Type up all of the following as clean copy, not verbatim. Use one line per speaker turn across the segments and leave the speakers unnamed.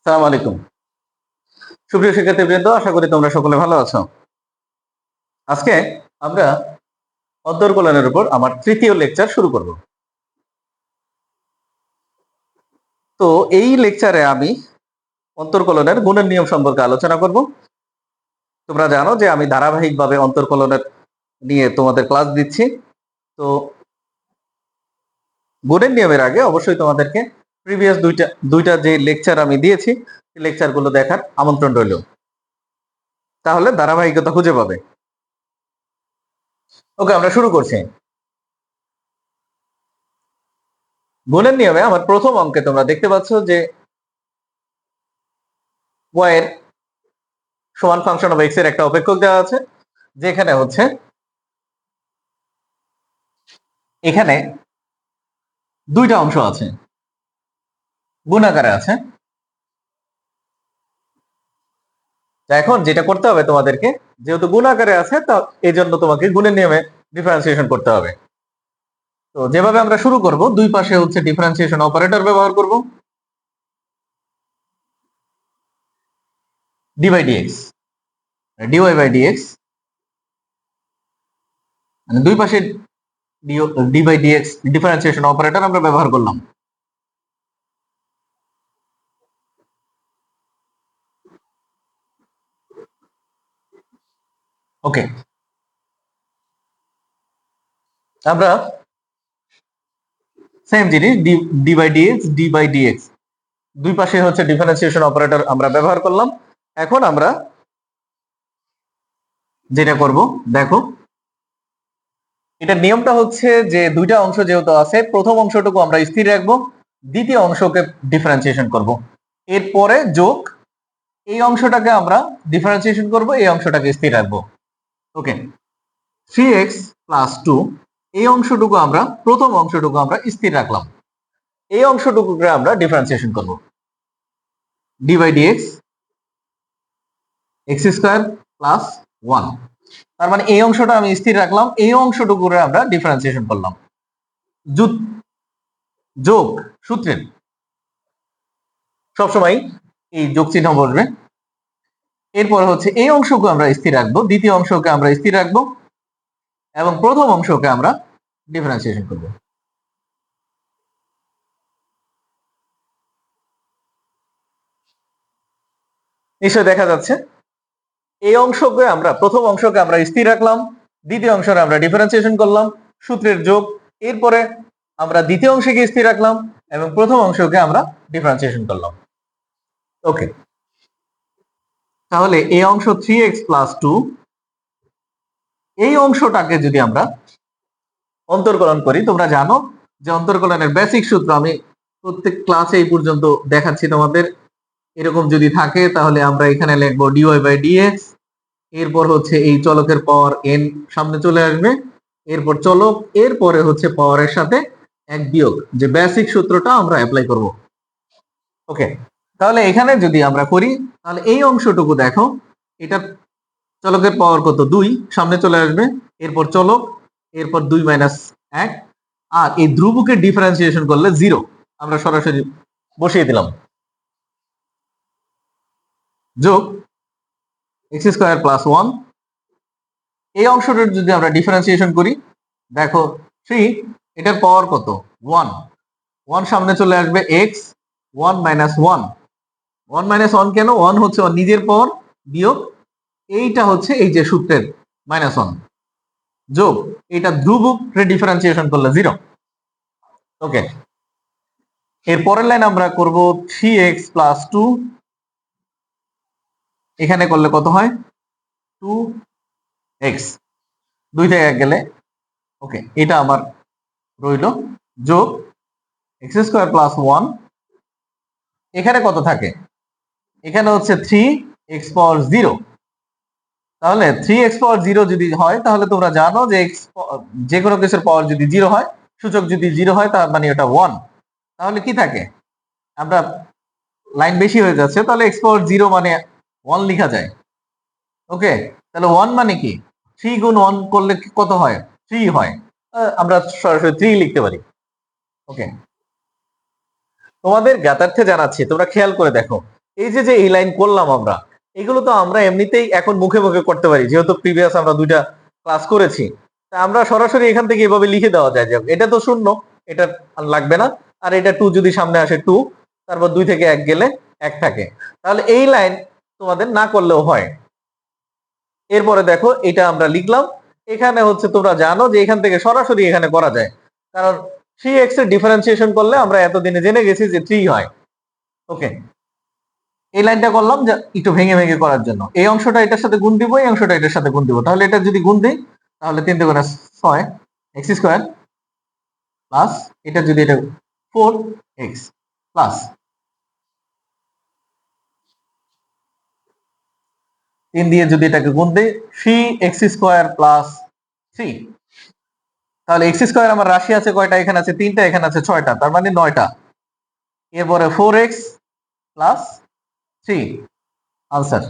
সালাম আলাইকুম। সুপ্রিয় শিক্ষার্থীবৃন্দ, আশা করি তোমরা সকলে ভালো আছো। আজকে আমরা অন্তর্কলনের উপর আমার তৃতীয় লেকচার শুরু করব। তো এই লেকচারে আমি অন্তর্কলনের গুণের নিয়ম সম্পর্কে আলোচনা করব। তোমরা জানো যে আমি ধারাবাহিকভাবে অন্তর্কলনের নিয়ে তোমাদের ক্লাস দিচ্ছি। তো গুণের নিয়মের আগে অবশ্যই তোমাদেরকে প্রিভিয়াস দুইটা যে লেকচার আমি দিয়েছি সেই লেকচারগুলো দেখার আমন্ত্রণ রইল, তাহলে ধারাবাহিকতা খুঁজে পাবে। ওকে, আমরা শুরু করছি। গুণের নিয়মে আমার প্রথম অঙ্কে তোমরা দেখতে পাচ্ছ যে y এর সমান ফাংশন অফ x এর একটা অপেক্ষক দেওয়া আছে, যেখানে হচ্ছে এখানে দুইটা অংশ আছে, গুণাকারে আছে। এখন যেটা করতে হবে তোমাদেরকে, যেহেতু গুণাকারে আছে তা এই জন্য তোমাকে গুণের নিয়মে ডিফারেন্সিয়েশন করতে হবে। তো যেভাবে আমরা শুরু করব, দুই পাশে হচ্ছে ডিফারেন্সিয়েশন অপারেটর ব্যবহার করব, D by DX, DY by DX, মানে দুই পাশে D by DX differentiation operator আমরা ব্যবহার করলাম। ওকে, আমরা সেম জিনিস D by DX, D by DX দুই পাশে হচ্ছে ডিফারেন্সিয়েশন অপারেটর আমরা ব্যবহার করলাম। এখন আমরা যেটা করব, দেখো এটার নিয়মটা হচ্ছে যে দুইটা অংশ যেহেতু আছে, প্রথম অংশটুকু আমরা স্থির রাখবো, দ্বিতীয় অংশকে ডিফারেন্সিয়েশন করব, এরপরে যোগ এই অংশটাকে আমরা ডিফারেন্সিয়েশন করব, এই অংশটাকে স্থির রাখবো। ওকে, 3x প্লাস 2 এই অংশটুকু আমরা প্রথম অংশটুকু আমরা স্থির রাখলাম, এই অংশটুকুকে আমরা ডিফারেন্সিয়েশন করব, D by DX X square plus 1। তার মানে এই অংশটা আমি স্থির রাখলাম, এই অংশটুকু আমরা ডিফারেন্সিয়েশন করলাম। যোগ সূত্রের সবসময় এই যোগ চিহ্ন বসবে। এরপর হচ্ছে এই অংশকে আমরা স্থির রাখবো, দ্বিতীয় অংশকে আমরা স্থির রাখবো এবং প্রথম অংশকে আমরা ডিফারেন্সিয়েশন করব। নিশ্চয় দেখা যাচ্ছে এই অংশকে আমরা প্রথম অংশকে আমরা স্থির রাখলাম, দ্বিতীয় অংশকে আমরা ডিফারেন্সিয়েশন করলাম, সূত্রের যোগ। এরপরে আমরা দ্বিতীয় অংশকে স্থির রাখলাম এবং প্রথম অংশকে আমরা ডিফারেন্সিয়েশন করলাম। ওকে, তাহলে এই অংশ 3x প্লাস 2 এই অংশটাকে যদি আমরা অন্তর্কলন করি, তোমরা জানো যে অন্তর্কলনের বেসিক সূত্র আমি প্রত্যেক ক্লাসে এই পর্যন্ত দেখাচ্ছি তোমাদের। এরকম যদি থাকে তাহলে আমরা এখানে লিখবো ডিওয়াই বাই ডিএক্স, এরপর হচ্ছে এই চলকের পাওয়ার n সামনে চলে আসবে, এরপর চলক, এরপরে হচ্ছে পাওয়ারের সাথে এক বিয়োগ, যে বেসিক সূত্রটা আমরা অ্যাপ্লাই করব। ওকে, তাহলে এখানে যদি আমরা করি তাহলে এই অংশটুকু দেখো, এটা চলকের পাওয়ার কত, 2 সামনে চলে আসবে, এরপর চলক, এরপর 2 মাইনাস 1, আর এই ধ্রুবকে ডিফারেন্সিয়েশন করলে 0 আমরা সরাসরি বসিয়ে দিলাম, যোগ এক্স স্কোয়ার প্লাস 1। এই অংশটা যদি আমরা ডিফারেন্সিয়েশন করি, দেখো 3, এটার পাওয়ার কত, 1, 1 সামনে চলে আসবে এক্স, 1 মাইনাস 1, 1 মাইনাস 1 কেন, 1 হচ্ছে ওর নিজের পাওয়ার, বিয়োগ এইটা হচ্ছে এই যে সূত্রের মাইনাস 1, যোগ এটা ধ্রুবকে ডিফারেন্সিয়েশন করলে 0। ওকে, এর পরের লাইন আমরা করব 3x প্লাস 2, এখানে করলে কত হয়, 2x, 2 থেকে 1 গেলে, ওকে এটা আমার রইল, যোগ এক্স স্কোয়ার প্লাস 1, এখানে কত থাকে, এখানে হচ্ছে 3x পাওয়ার 0। তাহলে 3x পাওয়ার 0 যদি হয়, তাহলে তোমরা জানো যে যে কোনো কিছুর পাওয়ার যদি 0 হয়, সূচক যদি 0 হয়, তার মানে এটা 1। তাহলে কি থাকে, আমরা লাইন বেশি হয়ে যাচ্ছে, তাহলে x পাওয়ার 0 মানে 1 লেখা যায়। ওকে, তাহলে 1 মানে কি, 3 গুণ 1 করলে কত হয়, 3 হয়, আমরা সরাসরি 3 লিখতে পারি। ওকে, তোমাদের জ্ঞাতার্থে জানাচ্ছি, তোমরা খেয়াল করে দেখো এই যে এই লাইন করলাম আমরা, এগুলো তো আমরা এমনিতেই এখন মুখে মুখে করতে পারি, যেহেতু প্রিভিয়াস আমরা দুইটা ক্লাস করেছি। তা আমরা সরাসরি এখান থেকে এভাবে লিখে দেওয়া যায় যে এটা তো শূন্য, এটা আর লাগবে না, আর এটা 2 যদি সামনে আসে 2, তারপর 2 থেকে 1 গেলে 1 থাকে। তাহলে এই লাইন তোমাদের না করলেও হয়। এরপরে দেখো এটা আমরা লিখলাম, এখানে হচ্ছে তোমরা জানো যে এখান থেকে সরাসরি এখানে করা যায়, কারণ 3x এর ডিফারেন্সিয়েশন করলে আমরা এতদিনে জেনে গেছি যে 3 হয়। ওকে, এই লাইনটা করলাম যে একটু ভেঙে ভেঙে করার জন্য। এই অংশটা এটার সাথে গুণ দিব, এই অংশটা এটার সাথে গুণ দিব। তাহলে এটা যদি গুণ দিই তাহলে 3 দুগুণে 6 এক্স স্কোয়ার প্লাস এটা যদি এটা 4x প্লাস 3 দিয়ে যদি এটাকে গুণ দিই 3x স্কোয়ার প্লাস 3। তাহলে এক্স স্কোয়ার আমার রাশি আছে কয়টা? এখানে আছে 3টা, এখানে আছে 6টা, তার মানে 9টা। এরপরে 4x প্লাস 3 আনসার।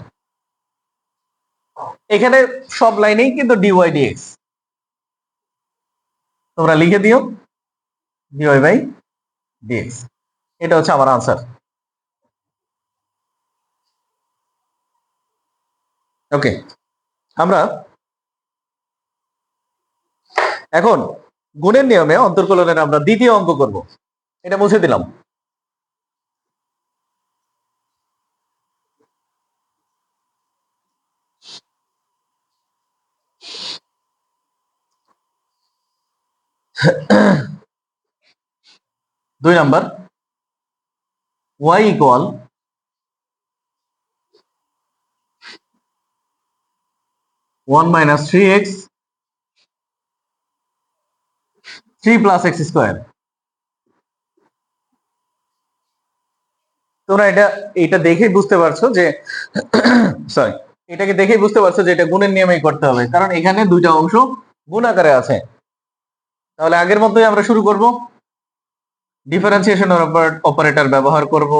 এখানে সব লাইনেই কিন্তু ডিওয়াই ডিএক্স তোমরা লিখে দিও, ডিওয়াই বাই ডিএক্স, এটা হচ্ছে আমার আনসার। ওকে, আমরা এখন গুণের নিয়মে অন্তর্কলনের আমরা দ্বিতীয় অঙ্ক করব। এটা মুছে দিলাম। দুই number, y equal 1 minus 3x 3 plus X square. তোমরা এটা দেখেই বুঝতে পারছো যে সরি, এটাকে দেখেই বুঝতে পারছো যে এটা গুণের নিয়মেই করতে হবে, কারণ এখানে দুইটা অংশ গুণ আকারে আছে। তাহলে আগের মতোই আমরা শুরু করব, ডিফারেন্সিয়েশন অপারেটর ব্যবহার করব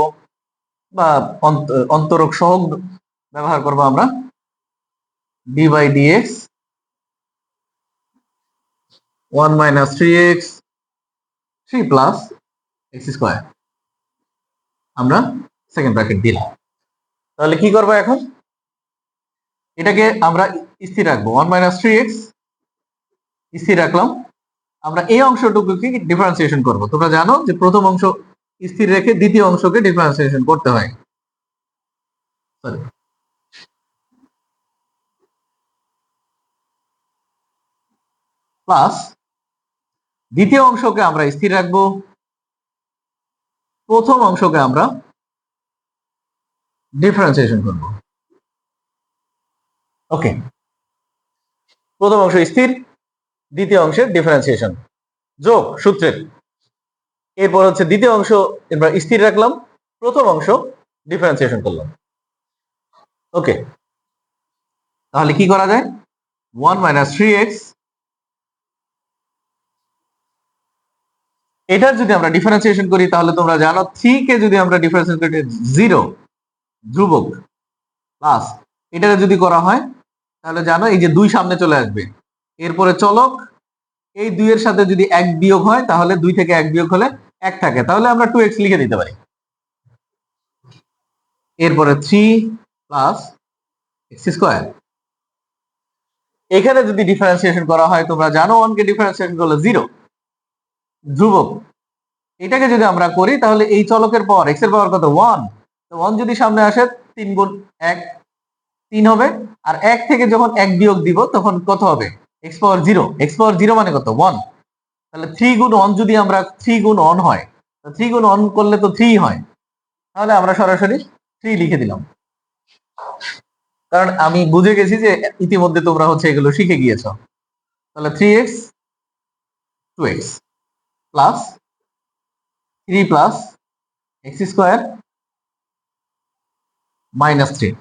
বা অন্তরক সহগ ব্যবহার করব আমরা। D by DX 1 minus 3x 3 plus X square, আমরা সেকেন্ড ব্র্যাকেট দিলাম। তাহলে কি করবো এখন? এটাকে আমরা স্থির রাখবো, 1 মাইনাস 3x স্থির রাখলাম। আমরা এই অংশটুকুকে ডিফারেন্সিয়েশন করব। তোমরা জানো যে প্রথম অংশ স্থির রেখে দ্বিতীয় অংশকে ডিফারেন্সিয়েশন করতে হয়। সরি, প্লাস দ্বিতীয় অংশকে আমরা স্থির রাখবো, প্রথম অংশকে আমরা ডিফারেন্সিয়েশন করব। ওকে, প্রথম অংশ স্থির, দ্বিতীয় অংশের ডিফারেন্সিয়েশন যোগ সূত্রের। এরপর হচ্ছে দ্বিতীয় অংশ আমরা স্থির রাখলাম, প্রথম অংশ ডিফারেন্সিয়েশন করলাম। ওকে, তাহলে কি করা যায়? 1 মাইনাস 3x, এটার যদি আমরা ডিফারেন্সিয়েশন করি তাহলে তোমরা জানো 3 কে যদি আমরা ডিফারেন্সিয়েশন করি 0 ধ্রুবক প্লাস এটাকে যদি করা হয় তাহলে জানো এই যে 2 সামনে চলে আসবে। এরপরে চলক, এই 2 এর সাথে যদি 1 বিয়োগ হয় তাহলে 2 থেকে 1 বিয়োগ হলে 1 থাকে, তাহলে আমরা 2x লিখে দিতে পারি। এরপরে 3 প্লাস এক্স স্কোয়ার, এখানে যদি ডিফারেন্সিয়েশন করা হয় তোমরা জানো 1 কে ডিফারেন্সিয়েশন করলে 0 ধ্রুবক। এটাকে যদি আমরা করি তাহলে এই চলকের পাওয়ার x এর পাওয়ার কত? 1। তো 1 যদি সামনে আসে 3 গুণ 1 3 হবে, আর 1 থেকে যখন 1 বিয়োগ দিব তখন কত হবে? x পাওয়ার 0। x পাওয়ার 0 মানে কত? 1। তাহলে 3 গুণ 1 যদি আমরা 3 গুণ 1 হয়, তো 3 গুণ 1 করলে তো 3 হয়, তাহলে আমরা সরাসরি 3 লিখে দিলাম। কারণ আমি বুঝে গেছি যে ইতিমধ্যে তোমরা হচ্ছে এগুলো শিখে গিয়েছো। তাহলে 3x 2x plus 3 plus X square minus 3।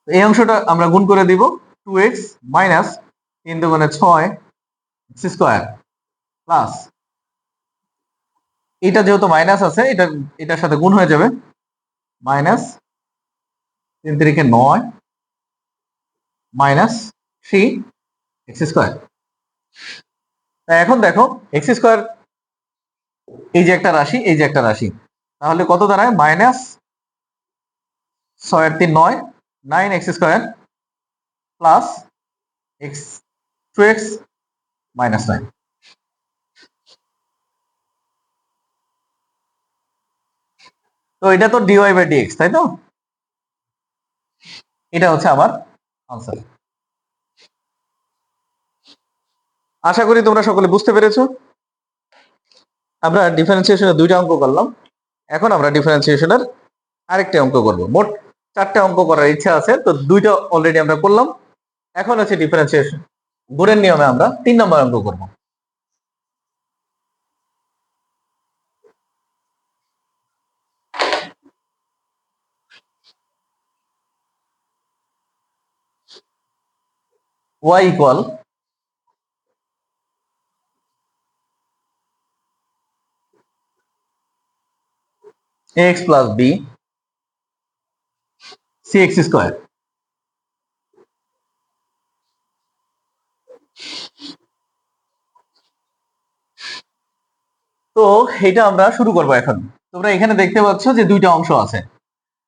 এই অংশটা আমরা গুণ করে দিব, 2x মাইনাস 3 দুগুণে 6 এক্স স্কোয়ার প্লাস এটা যেহেতু মাইনাস আছে এটা এটার সাথে গুণ হয়ে যাবে, মাইনাস 3 3 9 মাইনাস 3 এক্স স্কোয়ার। এখন দেখো এক্স স্কোয়ার এই যে একটা রাশি, এই যে একটা রাশি, তাহলে কত দাঁড়ায়? মাইনাস 6 আর 3 9, 9x² plus x 2x minus 9। তো এটা তো dy/dx, তাই তো? এটা হচ্ছে আমার আনসার। আশা করি তোমরা সকলে বুঝতে পেরেছো। আমরা ডিফারেন্সিয়েশনের 2টা অঙ্ক করলাম, এখন আমরা ডিফারেন্সিয়েশনের আরেকটা অঙ্ক করব। মোট 4টা অঙ্ক করার ইচ্ছা আছে, তো 2টা অলরেডি আমরা করলাম। এখন হচ্ছে ডিফারেন্সিয়েশন গুণের নিয়মে আমরা 3 নম্বর অঙ্ক করব। y equal ax plus b cx²। তো এটা আমরা শুরু করব এখন। তোমরা এখানে দেখতে পাচ্ছ যে 2টা অংশ আছে।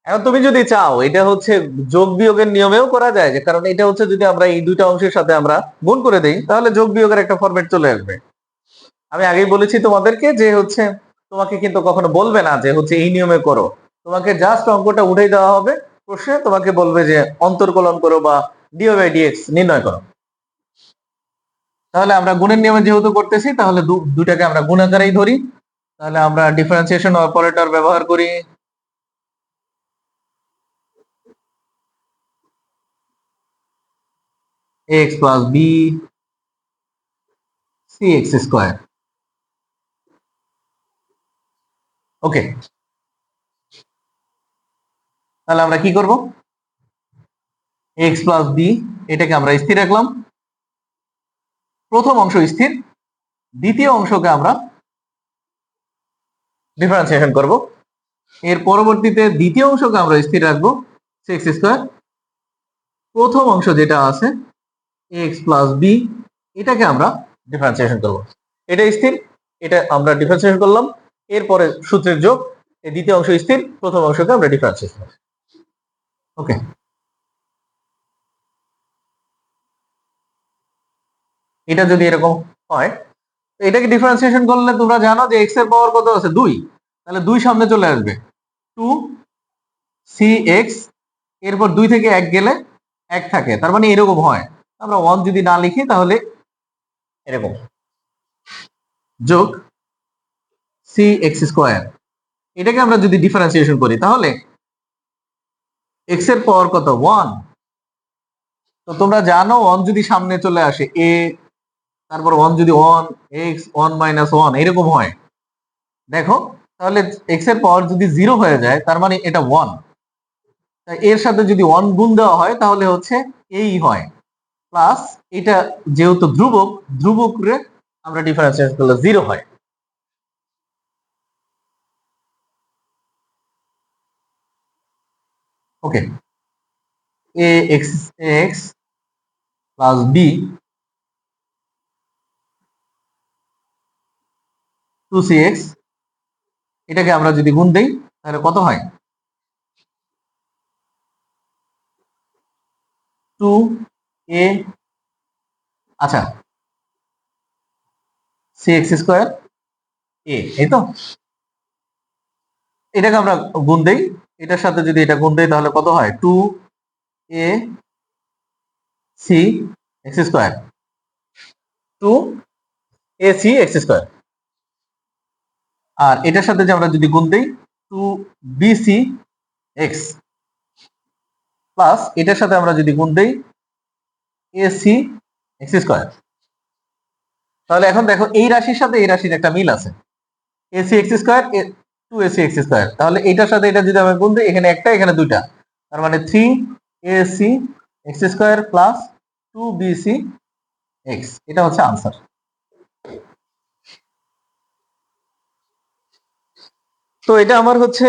এখন তুমি যদি চাও, এটা হচ্ছে যোগ বিয়োগের নিয়মেও করা যায়, যে কারণ এটা হচ্ছে যদি আমরা এই 2টা অংশের সাথে আমরা গুণ করে দেই, তাহলে যোগ বিয়োগের একটা ফরম্যাট চলে আসবে। আমি আগেই বলেছি তোমাদেরকে যে হচ্ছে তোমাকে কিন্তু কখনো বলবে না যে হচ্ছে এই নিয়মে করো, তোমাকে জাস্ট অঙ্কটা উঠাই দেওয়া হবে প্রশ্নে, তোমাকে বলবে যে অন্তর্কলন করো বা dy/dx নির্ণয় করো। তাহলে আমরা গুণের নিয়মে যেহেতু করতেছি, তাহলে দুটাকে আমরা গুণ আকারেই ধরি। তাহলে আমরা ডিফারেন্সিয়েশন অপারেটর ব্যবহার করি। ax plus b cx²। ওকে, তাহলে আমরা কি করব? x প্লাস b এটাকে আমরা স্থির রাখলাম, প্রথম অংশ স্থির, দ্বিতীয় অংশকে আমরা ডিফারেন্সিয়েশন করব। এর পরবর্তীতে দ্বিতীয় অংশকে আমরা স্থির রাখবো cx², প্রথম অংশ যেটা আছে ax প্লাস b এটাকে আমরা ডিফারেন্সিয়েশন করব। এটা স্থির, এটা আমরা ডিফারেন্সিয়েশন করলাম, এরপরে সূত্রের যোগ, এই দ্বিতীয় অংশ স্থির, প্রথম অংশকে আমরা ডিফারেন্সিয়েশন। ওকে, এটা যদি এরকম হয়, এটাকে ডিফারেন্সিয়েশন করলে তোমরা জানো যে x এর পাওয়ার কত আছে? 2, তাহলে 2 সামনে চলে আসবে, 2cx, এরপর 2 থেকে 1 গেলে 1 থাকে, তার মানে এরকম হয়। আমরা 1 যদি না লিখি তাহলে এরকম, যোগ cx²। এটাকে আমরা যদি ডিফারেন্সিয়েশন করি তাহলে x এর পাওয়ার কত? 1। তো তোমরা জানো 1 যদি সামনে চলে আসে a, তারপর 1 যদি 1 x 1 মাইনাস 1 এরকম হয়, দেখো তাহলে x এর পাওয়ার যদি 0 হয়ে যায় তার মানে এটা 1। তাই এর সাথে যদি 1 গুণ দেওয়া হয় তাহলে হচ্ছে এই হয়, প্লাস এটা যেহেতু ধ্রুবক, ধ্রুবকরে আমরা ডিফারেন্সিয়েট করলে 0 হয়। ওকে, ax প্লাস b 2cx, এটাকে আমরা যদি গুণ দেই তাহলে কত হয়? 2a, আচ্ছা cx² a, এই তো। এটাকে আমরা গুণ দেই, এটার সাথে যদি এটা গুণ দেই তাহলে কত হয়? 2a cx², 2ac x²। আর এটার সাথে যে আমরা যদি গুণ দেই 2bc x, প্লাস এটার সাথে আমরা যদি গুণ দেই ac x²। তাহলে এখন দেখো এই রাশির সাথে এই রাশির একটা মিল আছে, ac x², 2ac x²। তাহলে এটার সাথে এটা যদি আমরা গুণ দিই, এখানে একটা এখানে দুইটা, তার মানে 3ac x² plus 2bc x, এটা হচ্ছে আনসার। তো এটা আমার হচ্ছে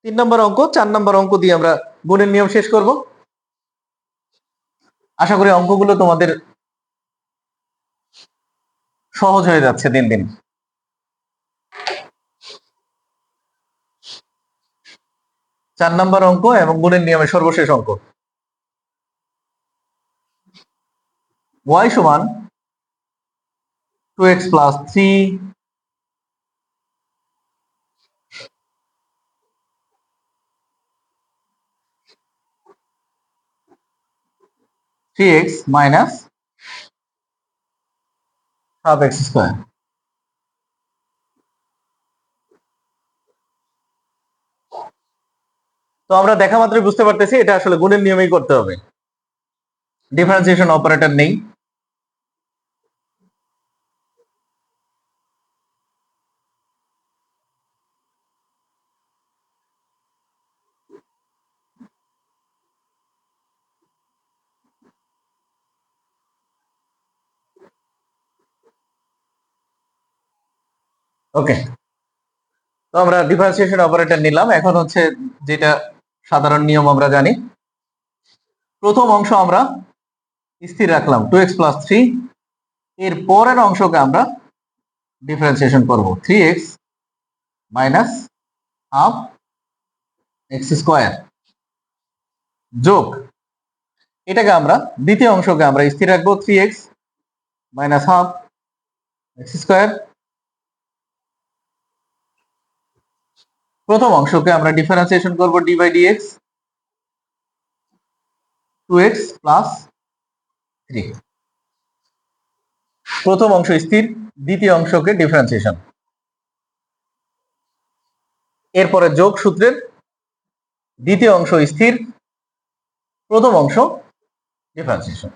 3 নম্বর অঙ্ক। 4 নম্বর অঙ্ক দিয়ে আমরা গুণের নিয়ম শেষ করব। আশা করি অঙ্কগুলো তোমাদের সহজ হয়ে যাচ্ছে দিন দিন। 4 নম্বর অঙ্ক এবং গুণের নিয়মের সর্বশেষ অঙ্ক। y সমান 2x plus 3 3x minus half x square. তো আমরা দেখা মাত্রই বুঝতে পারতেছি এটা আসলে গুণের নিয়মেই করতে হবে, ডিফারেন্সিয়েশন অপারেটর নেই। ওকে, তো আমরা ডিফারেন্সিয়েশন অপারেটর নিলাম। এখন হচ্ছে যেটা সাধারণ নিয়ম আমরা জানি, প্রথম অংশ আমরা স্থির রাখলাম 2x প্লাস 3, এর পরের অংশকে আমরা ডিফারেন্সিয়েশন করব 3x minus half x square যোগ এটাকে আমরা দ্বিতীয় অংশকে আমরা স্থির রাখবো 3x minus half x square. প্রথম অংশকে আমরা ডিফারেন্সিয়েশন করব d by dx 2x plus 3। প্রথম অংশ স্থির, দ্বিতীয় অংশকে ডিফারেন্সিয়েশন। এরপরে যোগ সূত্রের দ্বিতীয় অংশ স্থির, প্রথম অংশ ডিফারেন্সিয়েশন।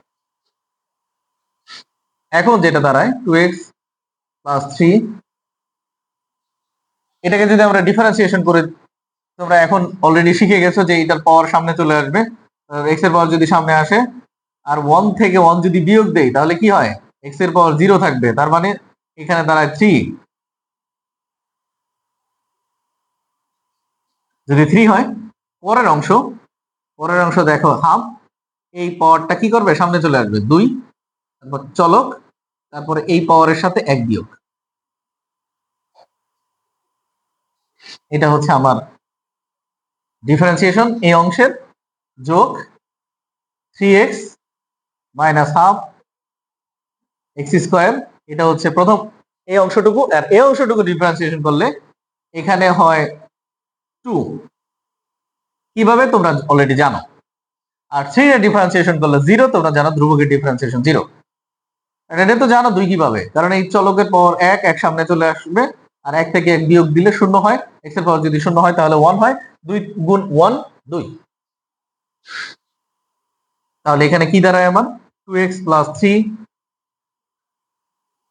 এখন যেটা দাঁড়ায় 2x প্লাস 3, এটাকে যদি আমরা ডিফারেন্সিয়েশন করি, তোমরা এখন অলরেডি শিখে গেছো যে এটার পাওয়ার সামনে চলে আসবে, x এর পাওয়ার যদি সামনে আসে আর 1 থেকে 1 যদি বিয়োগ দেই তাহলে কি হয়, x এর পাওয়ার 0 থাকবে, তার মানে এখানে দাঁড়ায় 3। যদি 3 হয়, পরের অংশ দেখো হাফ, এই পাওয়ারটা কি করবে, সামনে চলে আসবে 2, তারপর চলক, তারপরে এই পাওয়ারের সাথে 1 বিয়োগ। এটা হচ্ছে আমার ডিফারেন্সিয়েশন, এই অংশের যোগ 3x minus half x square. এটা হচ্ছে প্রথম এই অংশটুকু, আর এই অংশটুকু ডিফারেন্সিয়েশন করলে এখানে হয় 2। কিভাবে তোমরা অলরেডি জানো। আর 3 এর ডিফারেন্সিয়েশন করলে 0, তোমরা জানো ধ্রুবকের ডিফারেন্সিয়েশন 0। এটা তো জানো 2 কিভাবে, কারণ এই চলকের পাওয়ার 1 সামনে চলে আসবে, আর 1 থেকে 1 বিয়োগ দিলে 0 হয়, x এর পাওয়ার যদি 0 হয় তাহলে 1 হয়, 2 গুণ 1 2। তাহলে এখানে কি দাঁড়ায় আমার 2x প্লাস 3,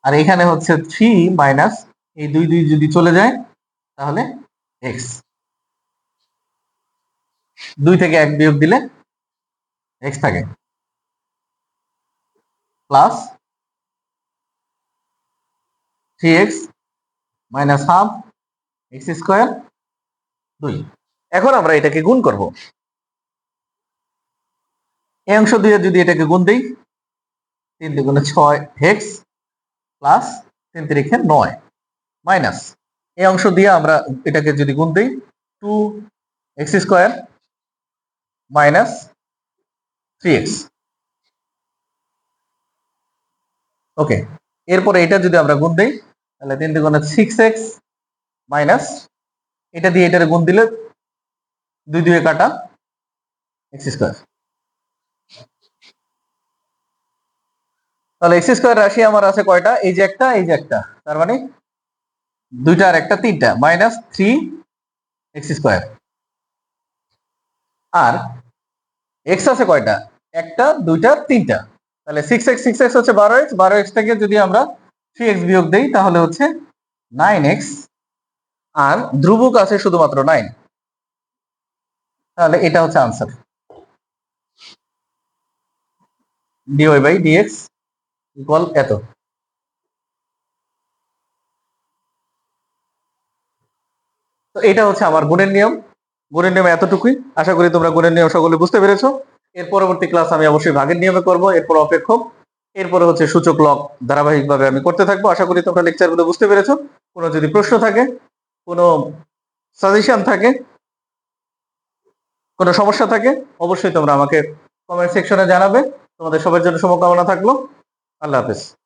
আর এখানে হচ্ছে 3 মাইনাস এই 2 2 যদি চলে যায় তাহলে x, 2 থেকে 1 বিয়োগ দিলে x থাকে, plus 3x minus half x square 2। এখন আমরা এটাকে গুণ করব, এই অংশ দিয়ে যদি এটাকে গুণ দেই 3 দুগুণে 6 হেক্স প্লাস 3 তিরিখে 9 মাইনাস এই অংশ দিয়ে আমরা এটাকে যদি গুণ দেই 2x স্কোয়ার মাইনাস 3x। ওকে, এরপরে এটা যদি আমরা গুণ দেই তাহলে 3 দুগুণে 6x মাইনাস এটা দিয়ে এটারে গুণ দিলে 2 2 কাটা x স্কোয়ার। তাহলে x স্কোয়ার রাশি আমার আছে কয়টা, এই যে একটা, এই যে একটা, তার মানে দুইটা আর একটা, তিনটা, মাইনাস 3x স্কোয়ার। আর x আছে কয়টা, একটা, দুইটা, তিনটা, তাহলে 6x হচ্ছে 12x, 12x থেকে যদি আমরা 3x বিয়োগ দেই তাহলে হচ্ছে 9x, আর ধ্রুবক আছে শুধুমাত্র 9। তাহলে এটা হচ্ছে answer, dy by dx equal এত। তো এটা হচ্ছে আমার গুণের নিয়ম। গুণের নিয়ম এতটুকুই, আশা করি তোমরা গুণের নিয়ম সকলে বুঝতে পেরেছো। এর পরবর্তী ক্লাস আমি অবশ্যই ভাগের নিয়মে করব, এরপর অপেক্ষক, এরপরে হচ্ছে সূচক লগ, ধারাবাহিকভাবে আমি করতে থাকবো। আশা করি তোমরা লেকচারগুলো বুঝতে পেরেছো। কোনো যদি প্রশ্ন থাকে, কোনো সাজেশন থাকে, কোনো সমস্যা থাকে অবশ্যই তোমরা আমাকে কমেন্ট সেকশনে জানাবে। তোমাদের সবার জন্য শুভকামনা থাকলো। আল্লাহ হাফেজ।